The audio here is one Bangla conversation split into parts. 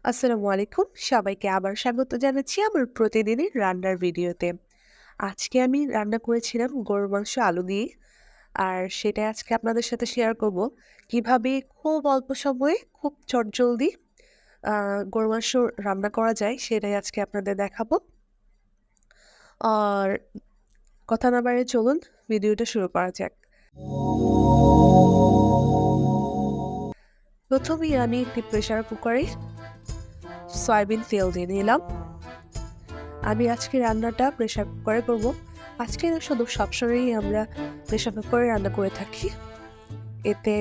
আসসালামু আলাইকুম। সবাইকে আবার স্বাগত জানাচ্ছি আমার প্রতিদিনের রান্নার ভিডিওতে। আজকে আমি রান্না করেছিলাম গরুর মাংস আলু দিয়ে। আর সেটাই আজকে আপনাদের সাথে শেয়ার করব। কিভাবে খুব অল্প সময়ে খুব চটজলদি আ গরুর মাংস রান্না করা যায় সেটাই আজকে আপনাদের দেখাবো। আর কথা না বাড়িয়ে চলুন ভিডিওটা শুরু করা যাক। প্রথমেই আমি একটি প্রেসার কুকারে সয়াবিন তেল দিয়ে নিলাম। আমি আজকে রান্নাটা প্রেসার কুকারে করব। আজকে না শুধু সবসময়ই আমরা প্রেসার কুকারে রান্না করে থাকি। এতে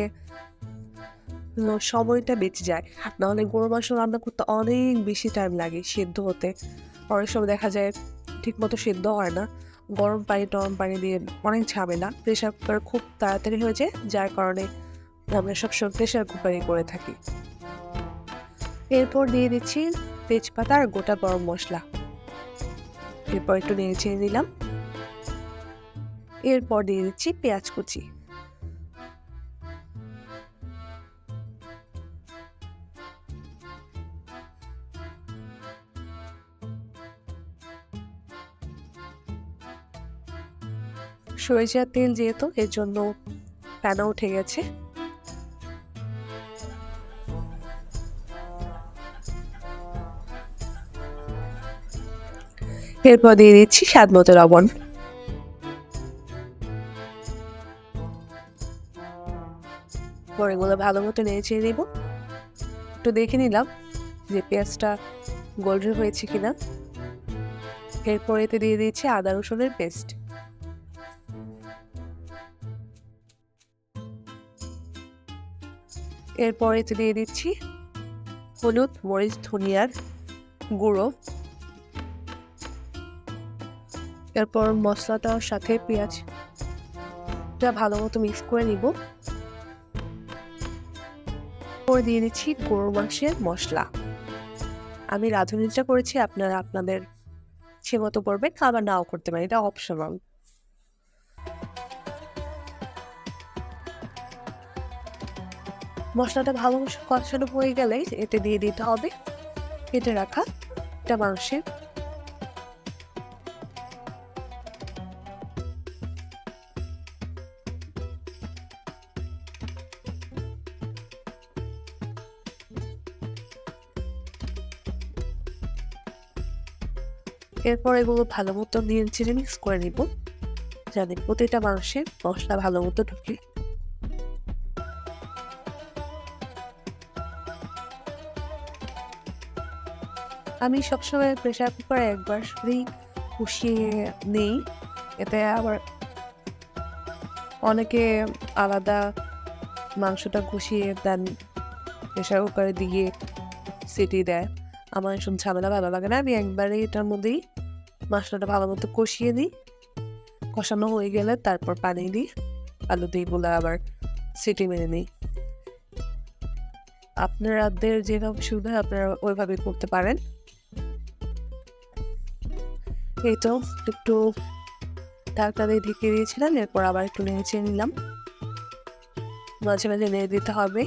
সময়টা বেঁচে যায়। নাহলে গরুর মাংস রান্না করতে অনেক বেশি টাইম লাগে সেদ্ধ হতে। অনেক সময় দেখা যায় ঠিকমতো সেদ্ধ হয় না। টরম পানি দিয়ে অনেক ঝামেলা। প্রেসার কুকারে খুব তাড়াতাড়ি হয়ে যায়, যার কারণে আমরা সবসময় প্রেসার কুকারেই করে থাকি। এরপর দিয়ে দিচ্ছি তেজপাতা আর গোটা গরম মসলা। এরপর একটু নেড়ে-চেড়ে নিলাম। এরপর দিয়ে দিচ্ছি পেঁয়াজ কুচি। সরিষার তেল যেহেতু এর জন্য ফেনা উঠে গেছে। এরপর দিয়ে দিচ্ছি স্বাদ মতো লবণ। পরে এগুলো ভালো মতো নেড়ে-চেড়ে নেব। একটু দেখে নিলাম যে পেঁয়াজটা গোল্ডেন হয়েছে কিনা। এরপর এতে দিয়ে দিচ্ছি আদা রসুনের পেস্ট। এরপর এতে দিয়ে দিচ্ছি হলুদ, মরিচ, ধনিয়ার গুঁড়ো। এরপর মশলাটার সাথে পেঁয়াজটা ভালো মতো মিক্স করে নিব। পরে দিয়ে দিচ্ছি গরুর মাংসের মশলা। আমি রাঁধুনিটা করেছি, আপনারা আপনাদের ইচ্ছে মতো করবেন, আবার নাও করতে পারেন, এটা অপশনাল। মশলাটা ভালো কষানো হয়ে গেলে এতে দিয়ে দিতে হবে কেটে রাখা একটা মাংসের। এরপর এগুলো ভালো মতো নেড়ে মিক্স করে নিব, যাতে প্রতিটা মাংসের মশলা ভালো মতো ঢুকে। আমি সবসময় প্রেসার কুকারে একবার শুধুই কষিয়ে নেই। এতে আবার অনেকে আলাদা মাংসটা কষিয়ে দেন প্রেসার কুকারে দিয়ে সিটি দেয়। আমার এসব ঝামেলা ভালো লাগে না। আমি একবারে এটার মধ্যেই মশলাটা ভালো মতো কষিয়ে নিই। কষানো হয়ে গেলে তারপর পানি দিই, আলু দিই বলে আবার সিটি মেরে নিই। আপনাদের যেভাবে সুবিধা আপনারা ওইভাবে করতে পারেন। এই তো একটু ঢাকনা দিয়ে ঢেকে দিয়েছিলাম। এরপর আবার একটু নেড়ে নিলাম। মাঝে মাঝে নেড়ে দিতে হবে,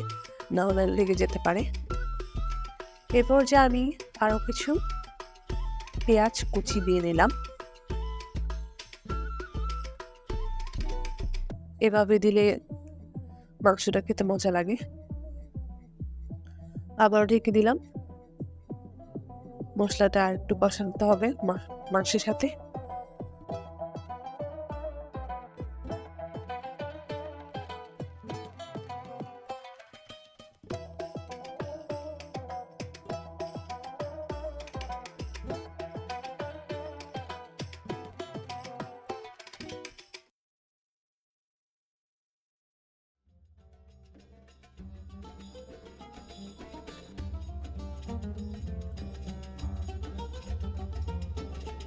না হলে লেগে যেতে পারে। এরপর যে আমি আরো কিছু পেঁয়াজ কুচি দিয়ে নিলাম। এভাবে দিলে মাংসটা খেতে মজা লাগে। আবার ঢেকে দিলাম। মশলাটা আর একটু কষাতে হবে মাংসের সাথে।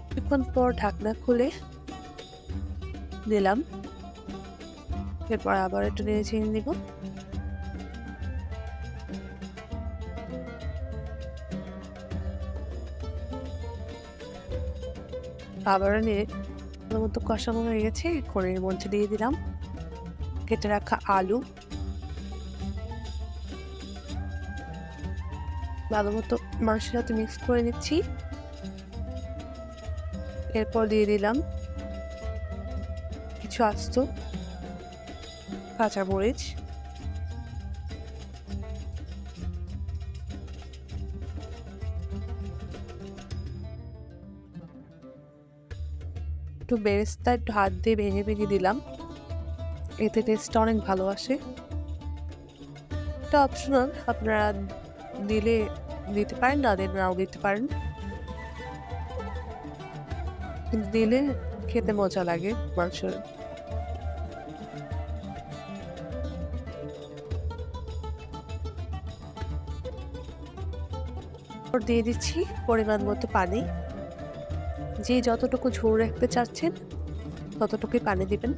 কিছুক্ষণ পর ঢাকনা খুলে দিলাম। এরপর আবার একটু নেড়ে নিব। আবারও নেড়ে মতো কষানো হয়ে গেছে। কড়াইয়ের মধ্যে দিয়ে দিলাম কেটে রাখা আলু। ভালো মতো মাংসের সাথে মিক্স করে নিচ্ছি। এরপর দিয়ে দিলাম কিছু আস্ত কাঁচামরিচ, একটু বেরেস্তা একটু হাত দিয়ে ভেঙে ভেঙে দিলাম, এতে টেস্টটা অনেক ভালো আসে। এটা অপশনাল, আপনারা দিলে দিতে পারেন, না দিলে নাও দিতে পারেন, কিন্তু দিলে খেতে মজা লাগে মাংসের। দিয়ে দিচ্ছি পরিমাণ মতো পানি, যে যতটুকু ঝোল রাখতে চাচ্ছেন ততটুকুই পানি দিবেন।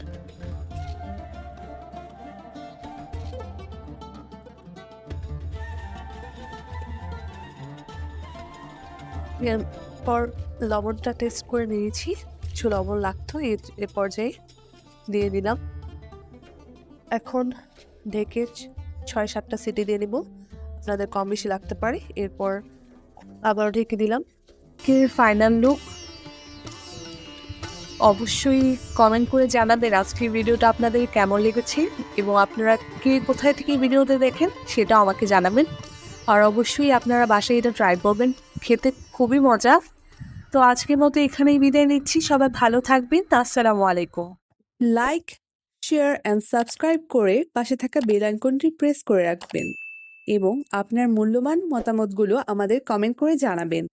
এরপর লবণটা টেস্ট করে নিয়েছি, কিছু লবণ লাগতো এ পর্যায়ে দিয়ে দিলাম। এখন ঢেকে 6-7টা সিটি দিয়ে নিব, আপনাদের কম বেশি লাগতে পারে। এরপর আবার ঢেকে দিলাম। ফাইনাল লুক অবশ্যই কমেন্ট করে জানাবেন আজকের ভিডিওটা আপনাদের কেমন লেগেছে, এবং আপনারা কে কোথায় থেকে ভিডিওতে দেখেন সেটাও আমাকে জানাবেন। আর অবশ্যই আপনারা বাসায় এটা ট্রাই করবেন, খেতে খুবই মজা। তো আজকের মতো এখানেই বিদায় নিচ্ছি, সবাই ভালো থাকবেন। আসসালামু আলাইকুম। লাইক, শেয়ার অ্যান্ড সাবস্ক্রাইব করে পাশে থাকা বেল আইকনটি প্রেস করে রাখবেন এবং আপনার মূল্যবান মতামতগুলো আমাদের কমেন্ট করে জানাবেন।